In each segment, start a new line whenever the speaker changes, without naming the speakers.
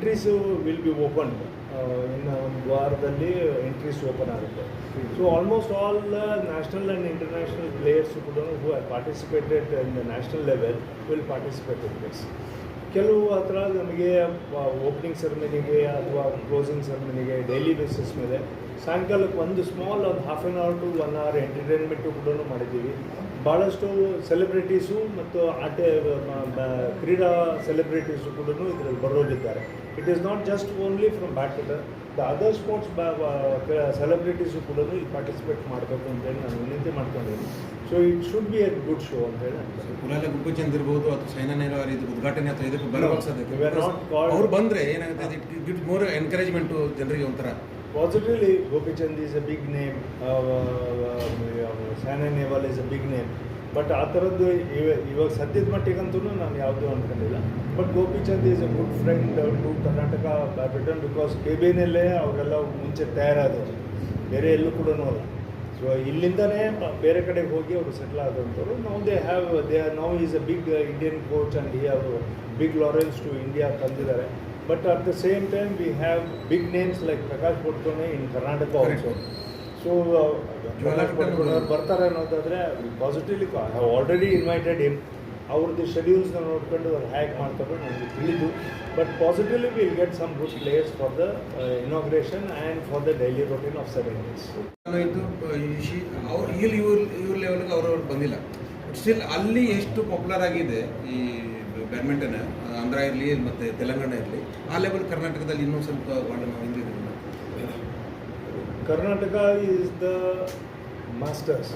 Entries will be open ಇನ್ನು ಒಂದು ವಾರದಲ್ಲಿ ಎಂಟ್ರೀಸ್ ಓಪನ್ ಆಗುತ್ತೆ. So almost all national and international players ಕೂಡ who have participated in the national level will participate in this. ಕೆಲವು ಹತ್ರ ನಮಗೆ ಓಪನಿಂಗ್ ಸೆರೆಮನಿಗೆ ಅಥವಾ ಕ್ಲೋಸಿಂಗ್ ಸೆರೆಮನಿಗೆ ಡೈಲಿ ಬೇಸಿಸ್ ಮೇಲೆ ಸಾಯಂಕಾಲಕ್ಕೆ ಒಂದು ಸ್ಮಾಲ್ ಒಂದು half an hour to 1 hour entertainment ಕೂಡ ಮಾಡಿದ್ದೀವಿ. ಭಾಳಷ್ಟು ಸೆಲೆಬ್ರಿಟೀಸು ಮತ್ತು ಕ್ರೀಡಾ ಸೆಲೆಬ್ರಿಟೀಸು ಕೂಡ ಇದರಲ್ಲಿ ಬರೋರಿದ್ದಾರೆ. It is not just only from badminton, the other sports celebrities ಕೂಡ ಇಲ್ಲಿ ಪಾರ್ಟಿಸಿಪೇಟ್ ಮಾಡಬೇಕು ಅಂತೇಳಿ ನಾನು ವಿನಂತಿ ಮಾಡ್ಕೊಂಡಿದ್ದೀನಿ. So it should be a good show ಅಂತೇಳಿ ಅನ್ಸುತ್ತೆ.
ಪುಲಾಲ ಗುಬ್ಬಚಂದ್ ಇರ್ಬೋದು ಅಥವಾ ಸೈನಾ ನೆಹವಾಲ್ ಇದು ಉದ್ಘಾಟನೆ ಅಥವಾ ಇದಕ್ಕೆ ಬರಬೇಕು ಅವ್ರು ಬಂದರೆ ಏನಾಗುತ್ತೆ, ಇಟ್ ಗಿವ್ಸ್ ಮೋರ್ ಎನ್ಕರೇಜ್ಮೆಂಟು ಜನರಿಗೆ ಒಂಥರ
positively. Gopichand is a big name, Saina Nehwal is a big name. But ಆ ಥರದ್ದು ಇವಾಗ ಸದ್ಯದ ಮಟ್ಟಿಗಂತೂ ನಾನು ಯಾವುದೂ ಅಂದ್ಕೊಂಡಿಲ್ಲ. But Gopichand is a good friend to Karnataka badminton, because KBನಲ್ಲೇ ಅವರೆಲ್ಲ ಮುಂಚೆ ತಯಾರಾದವರು, ಬೇರೆ ಎಲ್ಲೂ ಕೂಡ ಅಲ್ಲ. ಸೊ ಇಲ್ಲಿಂದನೇ ಬೇರೆ ಕಡೆಗೆ ಹೋಗಿ ಅವರು ಸೆಟ್ಲ್ ಆದಂಥವ್ರು. Now is a big Indian coach and ಅವರು ಬಿಗ್ ಲಾರೆನ್ಸ್ ಟು ಇಂಡಿಯಾ ತಂದಿದ್ದಾರೆ. But at the same time we have big names like Prakash Padukone in Karnataka also. So Prakash Padukone ಬರ್ತಾರೆ ಅನ್ನೋದಾದರೆ positively I have already invited him. ಅವ್ರದ್ದು ಶೆಡ್ಯೂಲ್ಸ್ನ ನೋಡ್ಕೊಂಡು ಅವ್ರು ಹ್ಯಾಕ್ ಮಾಡ್ತಾರೆ ನನಗೆ ತಿಳಿದು. But positively will get some good players for the inauguration and for the daily routine of ceremonies.
ಇದು ಅವ್ರು ಇವ್ರ ಲೆವೆಲ್ಗೆ ಅವ್ರವ್ರು ಬಂದಿಲ್ಲ. ಬಟ್ ಸ್ಟಿಲ್ ಅಲ್ಲಿ ಎಷ್ಟು ಪಾಪ್ಯುಲರ್ ಆಗಿದೆ ಈ ಬ್ಯಾಡ್ಮಿಂಟನ್, ಆಂಧ್ರ ಇರಲಿ ಮತ್ತು ತೆಲಂಗಾಣ ಇರಲಿ, ಆ ಲೆವೆಲ್ ಕರ್ನಾಟಕದಲ್ಲಿ ಇನ್ನೂ ಸ್ವಲ್ಪ ಭಾಳ ನಾವು ಹಿಂದಿದ್ದೀವಿ.
Karnataka is the masters.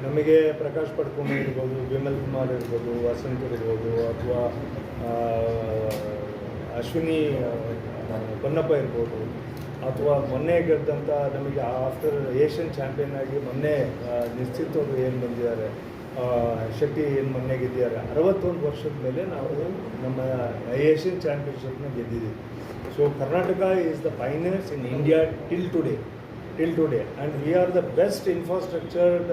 ನಮಗೆ ಪ್ರಕಾಶ್ ಪಡುಕೋಣೆ ಇರ್ಬೋದು, ವಿಮಲ್ ಕುಮಾರ್ ಇರ್ಬೋದು, ವಸಂತ್ ಇರ್ಬೋದು, ಅಥವಾ ಅಶ್ವಿನಿ ಪೊನ್ನಪ್ಪ ಇರ್ಬೋದು, ಅಥವಾ ಮೊನ್ನೆ ಗೆದ್ದಂಥ ನಮಗೆ ಆಫ್ಟರ್ ಏಷ್ಯನ್ ಚಾಂಪಿಯನ್ ಆಗಿ ಮೊನ್ನೆ ನಿಶ್ಚಿತವರು ಏನು ಬಂದಿದ್ದಾರೆ, ಶೆಟ್ಟಿ ಏನು ಮೊನ್ನೆ ಗೆದ್ದಿದ್ದಾರೆ. 61 ವರ್ಷದ ಮೇಲೆ ನಾವು ನಮ್ಮ ಏಷ್ಯನ್ ಚಾಂಪಿಯನ್ಶಿಪ್ನ ಗೆದ್ದಿದ್ದೀವಿ. So Karnataka is the pioneers in India till today, and we are the best infrastructured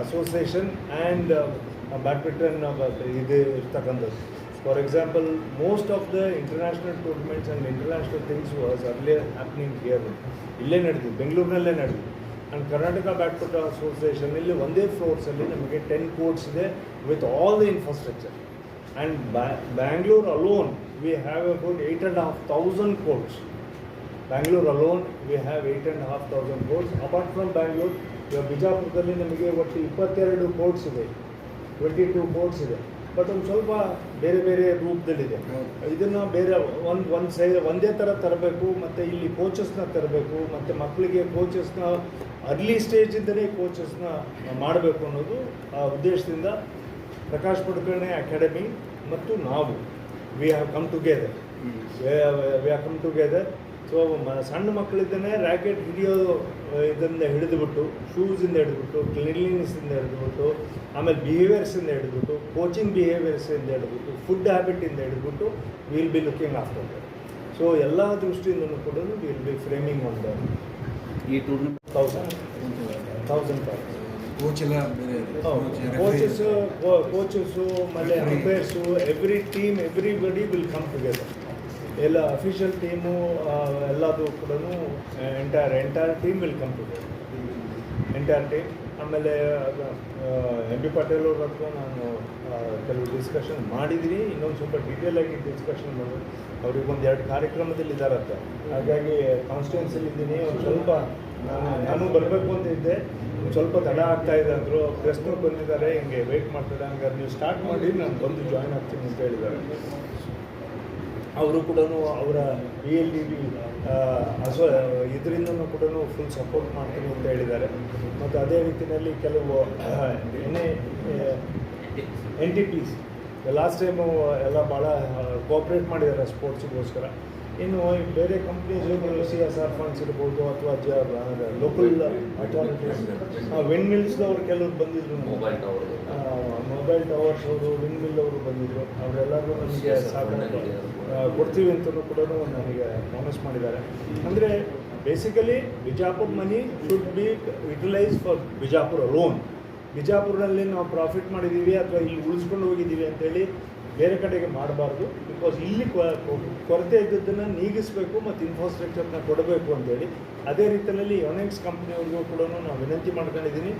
association and badminton ಇದು ಇರ್ತಕ್ಕಂಥದ್ದು. For example, most of the international tournaments and international things was earlier happening here. ಇಲ್ಲೇ ನಡೆದಿದ್ದು, ಬೆಂಗಳೂರಿನಲ್ಲೇ ನಡೆದಿದ್ದು. And Karnataka badminton association ಇಲ್ಲಿ ಒಂದೇ ಫ್ಲೋರ್ಸಲ್ಲಿ ನಮಗೆ 10 courts ಇದೆ with all the infrastructure. And Bangalore alone we have about 8,500 courts. Bangalore alone we have 8,500 courts. Apart from Bangalore, ಇವಾಗ ಬಿಜಾಪುರದಲ್ಲಿ ನಮಗೆ ಒಟ್ಟು 22 courts ಇದೆ, 22 courts ಇದೆ. ಬಟ್ ಒಂದು ಸ್ವಲ್ಪ ಬೇರೆ ಬೇರೆ ರೂಪದಲ್ಲಿದೆ. ಇದನ್ನು ಬೇರೆ ಒಂದೇ ಥರ ತರಬೇಕು, ಮತ್ತು ಇಲ್ಲಿ ಕೋಚಸ್ನ ತರಬೇಕು, ಮತ್ತು ಮಕ್ಕಳಿಗೆ ಕೋಚಸ್ನ ಅರ್ಲಿ ಸ್ಟೇಜಿಂದಲೇ ಕೋಚಸ್ನ ಮಾಡಬೇಕು ಅನ್ನೋದು ಆ ಉದ್ದೇಶದಿಂದ ಪ್ರಕಾಶ್ ಪಡುಕೋಣೆ ಅಕಾಡೆಮಿ ಮತ್ತು ನಾವು we have come together. So ಸಣ್ಣ ಮಕ್ಕಳಿಂದನೇ ರ್ಯಾಕೆಟ್ ಹಿಡಿಯೋ ಇದರಿಂದ ಹಿಡಿದುಬಿಟ್ಟು, ಶೂಸಿಂದ ಹಿಡಿದುಬಿಟ್ಟು, ಕ್ಲೀನ್ಲಿನೆಸ್ಸಿಂದ ಹಿಡಿದುಬಿಟ್ಟು, ಆಮೇಲೆ ಬಿಹೇವಿಯರ್ಸಿಂದ ಹಿಡಿದುಬಿಟ್ಟು, ಕೋಚಿಂಗ್ ಬಿಹೇವಿಯರ್ಸಿಂದ ಹಿಡಿದುಬಿಟ್ಟು, ಫುಡ್ ಹ್ಯಾಬಿಟಿಂದ ಹಿಡಿದುಬಿಟ್ಟು will be looking after that. So ಎಲ್ಲ ದೃಷ್ಟಿಯಿಂದಲೂ ಕೂಡ will be framing on the
ಈ ಟೂರ್ನಮೆಂಟ್
1,000
ಕೋಚ್ ಎಲ್ಲ ಬೇರೆ
ಕೋಚಸ್ಸು ಆಮೇಲೆ umpires, everybody will come together. ಎಲ್ಲ ಅಫಿಷಿಯಲ್ ಟೀಮು ಎಲ್ಲದು ಕೂಡ entire team will come together, entire team. ಆಮೇಲೆ MP ಪಾಟೀಲ್ ಅವ್ರ ಹತ್ರ ನಾನು ಕೆಲವು ಡಿಸ್ಕಷನ್ ಮಾಡಿದ್ದೀನಿ. ಇನ್ನೊಂದು ಸ್ವಲ್ಪ ಡೀಟೇಲಾಗಿ ಡಿಸ್ಕಷನ್ ಮಾಡೋದು. ಅವ್ರಿಗೆ 1-2 ಕಾರ್ಯಕ್ರಮದಲ್ಲಿ ಇದ್ದಾರಂತೆ, ಹಾಗಾಗಿ ಕಾನ್ಸ್ಟಿಟ್ಯೂನ್ಸಿಲಿ ಇದ್ದೀನಿ. ಒಂದು ಸ್ವಲ್ಪ ನಾನು ಬರಬೇಕು ಅಂತ ಇದ್ದೆ, ಒಂದು ಸ್ವಲ್ಪ ತಡ ಆಗ್ತಾಯಿದೆ ಅಂದರು. ಪ್ರೆಸ್ನವ್ರು ಬಂದಿದ್ದಾರೆ, ಹಿಂಗೆ ವೆಯ್ಟ್ ಮಾಡ್ತಾರೆ, ಹಂಗಾರೆ ನೀವು ಸ್ಟಾರ್ಟ್ ಮಾಡಿ ನಾನು ಬಂದು ಜಾಯ್ನ್ ಆಗ್ತೀನಿ ಅಂತ ಹೇಳಿದ್ದಾರೆ. ಅವರು ಕೂಡ ಅವರ BLDB ಇದರಿಂದನೂ ಕೂಡ ಫುಲ್ ಸಪೋರ್ಟ್ ಮಾಡ್ತೀನಿ ಅಂತ ಹೇಳಿದ್ದಾರೆ. ಮತ್ತು ಅದೇ ರೀತಿಯಲ್ಲಿ ಕೆಲವು NTPs ಲಾಸ್ಟ್ ಟೈಮು ಎಲ್ಲ ಭಾಳ ಕೋಆಪ್ರೇಟ್ ಮಾಡಿದ್ದಾರೆ ಸ್ಪೋರ್ಟ್ಸಿಗೋಸ್ಕರ. ಇನ್ನು ಬೇರೆ ಕಂಪ್ನೀಸ್ಗಳು CSR ಫಂಡ್ಸ್ ಇರ್ಬೋದು, ಅಥವಾ ಲೋಕಲ್ ಅಥಾರಿಟೀಸ್, ವಿಂಡ್ ಮಿಲ್ಸ್ದವ್ರು ಕೆಲವ್ರು ಬಂದಿದ್ರು, ಮೊಬೈಲ್ ಟವರ್ಸ್ ಅವರು, ವಿಂಡ್ ಮಿಲ್ ಅವರು ಬಂದಿದ್ದರು. ಅವರೆಲ್ಲರೂ ನಮಗೆ ಸಾಧನೆ ಕೊಡ್ತೀವಿ ಅಂತಲೂ ಕೂಡ ನನಗೆ ಪ್ರಾಮಿಸ್ ಮಾಡಿದ್ದಾರೆ. ಅಂದರೆ basically Bijapur money should be utilise for Bijapur alone. ಬಿಜಾಪುರದಲ್ಲಿ ನಾವು ಪ್ರಾಫಿಟ್ ಮಾಡಿದ್ದೀವಿ ಅಥವಾ ಇಲ್ಲಿ ಉಳಿಸ್ಕೊಂಡು ಹೋಗಿದ್ದೀವಿ ಅಂತೇಳಿ ಬೇರೆ ಕಡೆಗೆ ಮಾಡಬಾರ್ದು. ಬಿಕಾಸ್ ಇಲ್ಲಿ ಕೊರತೆ ಇದ್ದದ್ದನ್ನು ನೀಗಿಸಬೇಕು ಮತ್ತು ಇನ್ಫ್ರಾಸ್ಟ್ರಕ್ಚರ್ನ ಕೊಡಬೇಕು ಅಂತೇಳಿ. ಅದೇ ರೀತಿಯಲ್ಲಿ ಯೋನೆಕ್ಸ್ ಕಂಪ್ನಿಯವ್ರಿಗೂ ಕೂಡ ನಾವು ವಿನಂತಿ ಮಾಡ್ಕೊಂಡಿದ್ದೀನಿ,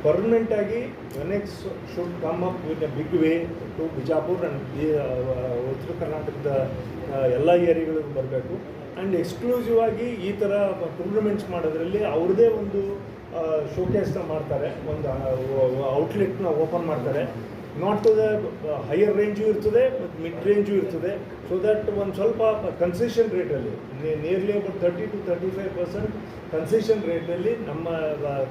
ಪರ್ಮನೆಂಟಾಗಿ Yonex should come up with a big way to Bijapur and ಉತ್ತರ ಕರ್ನಾಟಕದ ಎಲ್ಲ ಏರಿಯಾಗಳಿಗೂ ಬರಬೇಕು. ಆ್ಯಂಡ್ ಎಕ್ಸ್ಕ್ಲೂಸಿವ್ ಆಗಿ ಈ ಥರ ಟೂರ್ನಮೆಂಟ್ಸ್ ಮಾಡೋದ್ರಲ್ಲಿ ಅವ್ರದ್ದೇ ಒಂದು ಶೋಕೇಸ್ನ ಮಾಡ್ತಾರೆ, ಒಂದು ಔಟ್ಲೆಟ್ನ ಓಪನ್ ಮಾಡ್ತಾರೆ. Not to the higher range ಇರ್ತದೆ ಮತ್ತು ಮಿಡ್ ರೇಂಜು ಇರ್ತದೆ. ಸೊ ದಟ್ ಒಂದು ಸ್ವಲ್ಪ ಕನ್ಸೆಷನ್ ರೇಟಲ್ಲಿ ನಿಯರ್ಲಿ ಅಬೌಟ್ 30 to 35% ಕನ್ಸೆಷನ್ ರೇಟಲ್ಲಿ ನಮ್ಮ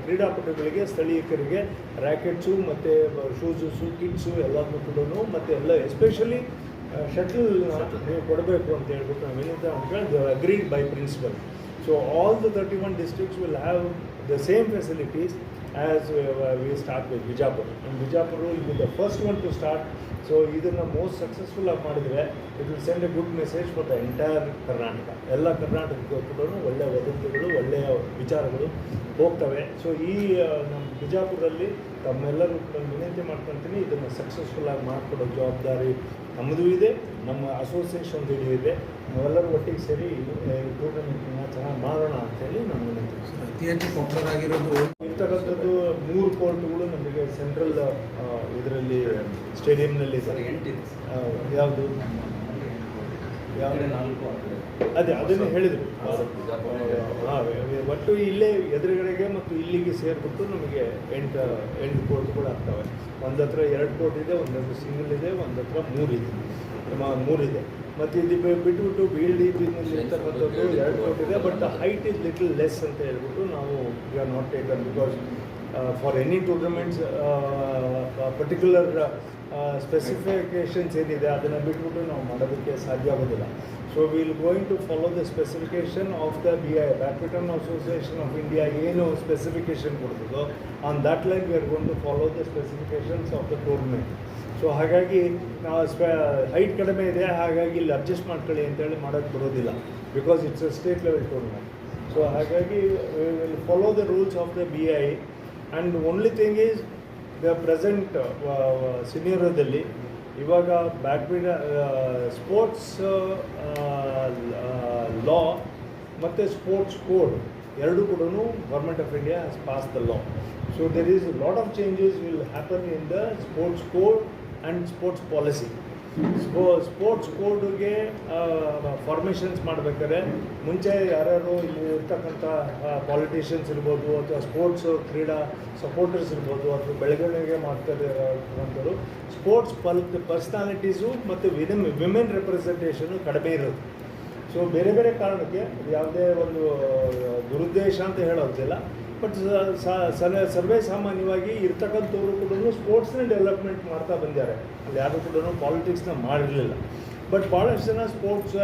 ಕ್ರೀಡಾಪಟುಗಳಿಗೆ, ಸ್ಥಳೀಯರಿಗೆ ರ್ಯಾಕೆಟ್ಸು ಮತ್ತು ಶೂಸು, ಕಿಟ್ಸು ಎಲ್ಲದನ್ನೂ ಕೂಡ ಮತ್ತು ಎಲ್ಲ ಎಸ್ಪೆಷಲಿ ಶಟಲ್ ನೀವು ಕೊಡಬೇಕು ಅಂತ ಹೇಳ್ಬಿಟ್ಟು ನಾವು ಏನಿದೆ ಅಂತ agreed by principal. So all the 31 districts will have the same facilities as we start with Bijapur. And Bijapur will be the first one to start. So ಇದನ್ನು ಮೋಸ್ಟ್ ಸಕ್ಸಸ್ಫುಲ್ ಆಗಿ ಮಾಡಿದರೆ it will send A good message for the entire Karnataka. ಎಲ್ಲ ಕರ್ನಾಟಕಕ್ಕೂ ಕೂಡ ಒಳ್ಳೆಯ ವದಂತಿಗಳು, ಒಳ್ಳೆಯ ವಿಚಾರಗಳು ಹೋಗ್ತವೆ. ಸೊ ಈ ನಮ್ಮ ಬಿಜಾಪುರಲ್ಲಿ ತಮ್ಮೆಲ್ಲರೂ ಕೂಡ ವಿನಂತಿ ಮಾಡ್ಕೊತೀನಿ, ಇದನ್ನು ಸಕ್ಸಸ್ಫುಲ್ಲಾಗಿ ಮಾಡಿಕೊಡೋ ಜವಾಬ್ದಾರಿ ನಮ್ಮದು ಇದೆ, ನಮ್ಮ ಅಸೋಸಿಯೇಷನ್ದು ಇದೆ. ನಾವೆಲ್ಲರೂ ಒಟ್ಟಿಗೆ ಸೇರಿ ಟೂರ್ನಮೆಂಟನ್ನು ಚೆನ್ನಾಗಿ ಮಾಡೋಣ ಅಂತೇಳಿ ನಾನು ವಿನಂತಿ.
ಅತಿ ಹೆಚ್ಚು ಪಾಪ್ಯುಲರ್ ಆಗಿರೋದು
ಇರ್ತಕ್ಕಂಥದ್ದು 3 ಕೋರ್ಟ್ಗಳು ನಮಗೆ ಸೆಂಟ್ರಲ್ ಇದರಲ್ಲಿ ಸ್ಟೇಡಿಯಂನಲ್ಲಿ ಯಾವುದು ಅದೇ ಅದನ್ನು ಹೇಳಿದರು. ಒಟ್ಟು ಇಲ್ಲೇ ಎದುರುಗಡೆಗೆ ಮತ್ತು ಇಲ್ಲಿಗೆ ಸೇರಿಬಿಟ್ಟು ನಮಗೆ 8 ಕೋರ್ಟ್ಗಳು ಆಗ್ತವೆ. ಒಂದು ಹತ್ರ 2 ಕೋರ್ಟ್ ಇದೆ, ಒಂದೊಂದು ಸಿಂಗಲ್ ಇದೆ, ಒಂದು ಹತ್ರ 3 ಇದೆ. ಮತ್ತು ಇದು ಬಿಟ್ಬಿಟ್ಟು BLDPನಲ್ಲಿ ಇರ್ತಕ್ಕಂಥದ್ದು 2 ಕೋರ್ಟ್ ಇದೆ. But the height is little less ಅಂತ ಹೇಳ್ಬಿಟ್ಟು ನಾವು we are not taken because for any tournaments particular specifications ಏನಿದೆ ಅದನ್ನು ಬಿಟ್ಬಿಟ್ಟು ನಾವು ಮಾಡೋದಕ್ಕೆ ಸಾಧ್ಯ ಆಗೋದಿಲ್ಲ. So will going to follow the specification of the BI badminton association of India ಏನು ಸ್ಪೆಸಿಫಿಕೇಷನ್ ಕೊಡ್ತದೋ on that line we are going to follow the specifications of the tournament. So ಹಾಗಾಗಿ ನಾವು ಹೈಟ್ ಕಡಿಮೆ ಇದೆ, ಹಾಗಾಗಿ ಇಲ್ಲಿ ಅಡ್ಜಸ್ಟ್ ಮಾಡ್ಕೊಳ್ಳಿ ಅಂತೇಳಿ ಮಾಡೋಕ್ಕೆ ಬರೋದಿಲ್ಲ, because it's a state level tournament. So ಹಾಗಾಗಿ we will follow the rules of the BI. And only thing is the present ಸಿನಿಯರದಲ್ಲಿ ಇವಾಗ ಬ್ಯಾಡ್ಮಿಂಟನ್ ಸ್ಪೋರ್ಟ್ಸ್ ಲಾ ಮತ್ತು ಸ್ಪೋರ್ಟ್ಸ್ ಕೋಡ್ ಎರಡೂ ಕೂಡ government of India has pass the law. So there is lot of changes will happen in the sports code and sports policy. Sports ಕೋಡ್ಗೆ formations ಮಾಡಬೇಕಾದ್ರೆ ಮುಂಚೆ ಯಾರ್ಯಾರು ಇಲ್ಲಿ ಇರ್ತಕ್ಕಂಥ ಪಾಲಿಟಿಷಿಯನ್ಸ್ ಇರ್ಬೋದು ಅಥವಾ ಸ್ಪೋರ್ಟ್ಸ್ ಕ್ರೀಡಾ ಸಪೋರ್ಟರ್ಸ್ ಇರ್ಬೋದು ಅಥವಾ ಬೆಳವಣಿಗೆ ಮಾಡ್ತಾ ಇರೋಂಥವ್ರು ಸ್ಪೋರ್ಟ್ಸ್ ಪರ್ಸ್ನಾಲಿಟೀಸು ಮತ್ತು ವಿಮೆನ್ ರೆಪ್ರೆಸೆಂಟೇಷನು ಕಡಿಮೆ ಇರೋದು. ಸೊ ಬೇರೆ ಬೇರೆ ಕಾರಣಕ್ಕೆ ಯಾವುದೇ ಒಂದು ದುರುದ್ದೇಶ ಅಂತ ಹೇಳೋದಿಲ್ಲ, ಬಟ್ ಸರ್ವೇ ಸಾಮಾನ್ಯವಾಗಿ ಇರ್ತಕ್ಕಂಥವ್ರು ಕೂಡ ಸ್ಪೋರ್ಟ್ಸ್ನ ಡೆವಲಪ್ಮೆಂಟ್ ಮಾಡ್ತಾ ಬಂದಿದ್ದಾರೆ. ಅಲ್ಲಿ ಯಾರು ಕೂಡ ಪಾಲಿಟಿಕ್ಸ್ನ ಮಾಡಿರಲಿಲ್ಲ. ಬಟ್ ಭಾಳಷ್ಟು ಜನ ಸ್ಪೋರ್ಟ್ಸ್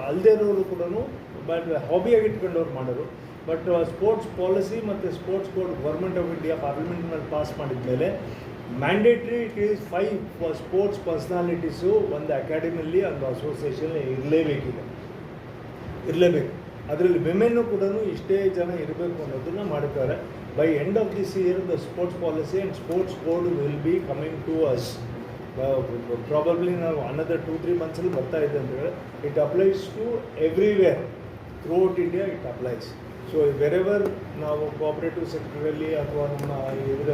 ಅಲ್ಲದೇ ಇರೋರು ಕೂಡ ಬಟ್ ಹಾಬಿಯಾಗಿ ಇಟ್ಕೊಂಡವ್ರು ಮಾಡೋರು. ಬಟ್ ಸ್ಪೋರ್ಟ್ಸ್ ಪಾಲಿಸಿ ಮತ್ತು sports code government of India ಪಾರ್ಲಿಮೆಂಟ್ನಲ್ಲಿ ಪಾಸ್ ಮಾಡಿದ ಮೇಲೆ mandatory it is 5 sports personalities ಒಂದು ಅಕಾಡೆಮಿಯಲ್ಲಿ ಒಂದು ಅಸೋಸಿಯೇಷನ್ ಇರಲೇಬೇಕು. ಅದರಲ್ಲಿ ವಿಮೆನ್ನು ಕೂಡ ಇಷ್ಟೇ ಜನ ಇರಬೇಕು ಅನ್ನೋದನ್ನು ಮಾಡ್ತಾರೆ. By end of this year the sports policy and sports code will be coming to us. Probably ನಾವು another 2-3 ಮಂತ್ಸಲ್ಲಿ ಬರ್ತಾ ಇದೆ ಅಂದರೆ it applies to everywhere throughout India it applies. So wherever ನಾವು ಕೋಆಪರೇಟಿವ್ ಸೆಕ್ಟರಲ್ಲಿ ಅಥವಾ ನಮ್ಮ ಇದರ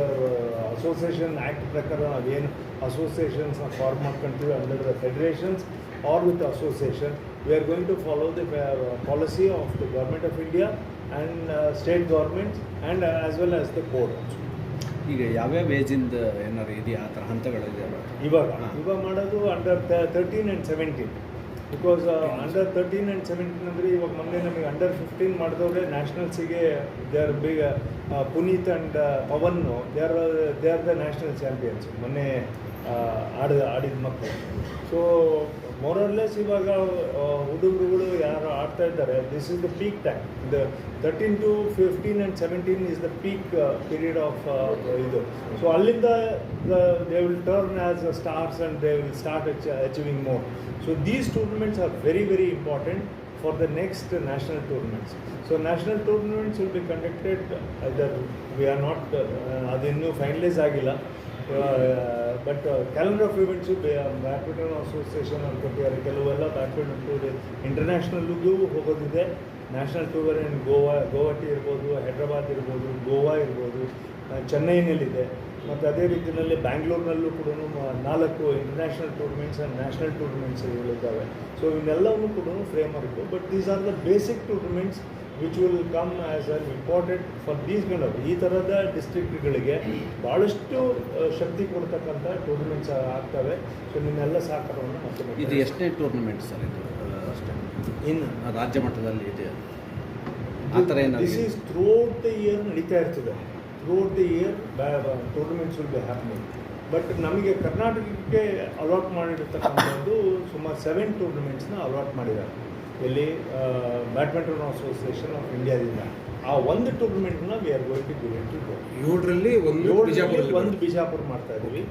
ಅಸೋಸಿಯೇಷನ್ ಆ್ಯಕ್ಟ್ ಪ್ರಕಾರ ನಾವೇನು ಅಸೋಸಿಯೇಷನ್ಸ್ನ ಫಾರ್ಮ್ ಮಾಡ್ಕೊಳ್ತೀವಿ under the federations or with the association, we are going to follow the policy of the government of India and state governments and as well as the code.
ಈಗ ಯಾವ್ಯಾವ ಏಜಿಂದ ಏನಾದ್ರು ಇದೆಯಾ ಆ ಥರ ಹಂತಗಳಿದೆ
ಇವಾಗ ಮಾಡೋದು under 13 and 17. Because under 13 and 17 ಅಂದರೆ ಇವಾಗ ಮೊನ್ನೆ ನಮಗೆ ಅಂಡರ್ 15 ಮಾಡಿದವ್ರೆ ನ್ಯಾಷನಲ್ಸಿಗೆ they are big Puneet and Pavan they are the national champions ಮೊನ್ನೆ ಆಡಿದ ಮಕ್ಕಳು. ಸೊ ಮೋರಲ್ಲೆಸ್ ಇವಾಗ ಹುಡುಗರುಗಳು ಯಾರು ಆಡ್ತಾ ಇದ್ದಾರೆ, this is the peak time. The 13 to 15 and 17 is the peak period of ಇದು. ಸೊ ಅಲ್ಲಿಂದ they will turn as stars and they will start achieving more. So these tournaments are very very important for the next national tournaments. So national tournaments will be conducted either we are not ಅದಿನ್ನೂ finalise ಆಗಿಲ್ಲ, but calendar of events badminton association ಅಂತ ಕೊಟ್ಟಿದ್ದಾರೆ. ಕೆಲವೆಲ್ಲ badminton tour ಇಂಟರ್ನ್ಯಾಷನಲ್ಗೂ ಹೋಗೋದಿದೆ. National tour ಇನ್ ಗೋವಾಟಿ ಇರ್ಬೋದು, ಹೈದ್ರಾಬಾದ್ ಇರ್ಬೋದು, ಗೋವಾ ಇರ್ಬೋದು, ಚೆನ್ನೈನಲ್ಲಿದೆ. ಮತ್ತು ಅದೇ ರೀತಿಯಲ್ಲಿ ಬ್ಯಾಂಗ್ಳೂರಿನಲ್ಲೂ ಕೂಡ 4 ಇಂಟರ್ನ್ಯಾಷನಲ್ ಟೂರ್ನಮೆಂಟ್ಸ್ ಆ್ಯಂಡ್ ನ್ಯಾಷನಲ್ ಟೂರ್ನಮೆಂಟ್ಸ್ಗಳಿದ್ದಾವೆ. ಸೊ ಇವನ್ನೆಲ್ಲವೂ ಕೂಡ framework. But these are the basic tournaments which will come as an important for these kind of ಈ ಥರದ ಡಿಸ್ಟ್ರಿಕ್ಟ್ಗಳಿಗೆ ಭಾಳಷ್ಟು ಶಕ್ತಿ ಕೊಡ್ತಕ್ಕಂಥ ಟೂರ್ನಮೆಂಟ್ಸ್ ಆಗ್ತವೆ. ಸೊ ನಿಮ್ಮೆಲ್ಲ ಸಹಕಾರವನ್ನು ಮತ್ತೆ
ಇದು ಎಷ್ಟನೇ ಟೂರ್ನಮೆಂಟ್ ಸರ್ ಇದು? ಅಷ್ಟೇ
ಇನ್ನು
ರಾಜ್ಯ ಮಟ್ಟದಲ್ಲಿ ಇದೆ ಆ ಥರ ಏನಾದ್ರು
this is throughout the year ನಡೀತಾ ಇರ್ತದೆ. Throughout the year tournaments will be happening. But ನಮಗೆ ಕರ್ನಾಟಕಕ್ಕೆ ಅಲಾಟ್ ಮಾಡಿರ್ತಕ್ಕಂಥದ್ದು ಸುಮಾರು 7 ಟೂರ್ನಮೆಂಟ್ಸ್ನ ಅಲಾಟ್ ಮಾಡಿದ್ದಾರೆ. ಇಲ್ಲಿ ಬ್ಯಾಡ್ಮಿಂಟನ್ ಅಸೋಸಿಯೇಷನ್ ಆಫ್ ಇಂಡಿಯಾದಿಂದ ಆ ಒಂದು ಟೂರ್ನಮೆಂಟ್ನ we are going to give it to
7ರಲ್ಲಿ
ಒಂದು ಬಿಜಾಪುರ ಮಾಡ್ತಾ ಇದ್ದೀವಿ,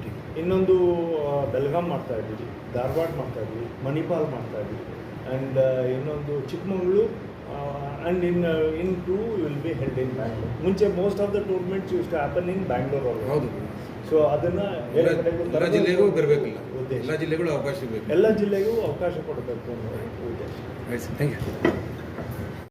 ಇನ್ನೊಂದು ಬೆಳಗಾಂ ಮಾಡ್ತಾ ಇದ್ದೀವಿ, ಧಾರವಾಡ ಮಾಡ್ತಾ ಇದ್ದೀವಿ, ಮಣಿಪಾಲ್ ಮಾಡ್ತಾ ಇದ್ದೀವಿ, ಆ್ಯಂಡ್ ಇನ್ನೊಂದು Chikkamagaluru, and in 2 will be held in Bangalore. ಮುಂಚೆ most of the tournaments use to happen in Bangalore ಅವರು.
ಹೌದು.
ಸೊ ಅದನ್ನು
ಎಲ್ಲ ಜಿಲ್ಲೆಗೂ ಬರಬೇಕಿಲ್ಲ, ಎಲ್ಲ ಜಿಲ್ಲೆಗಳು ಅವಕಾಶ ಬೇಕು,
ಎಲ್ಲ ಜಿಲ್ಲೆಗೂ ಅವಕಾಶ ಕೊಡಬೇಕು ಅನ್ನೋ ಉದ್ದೇಶ.
Thank you.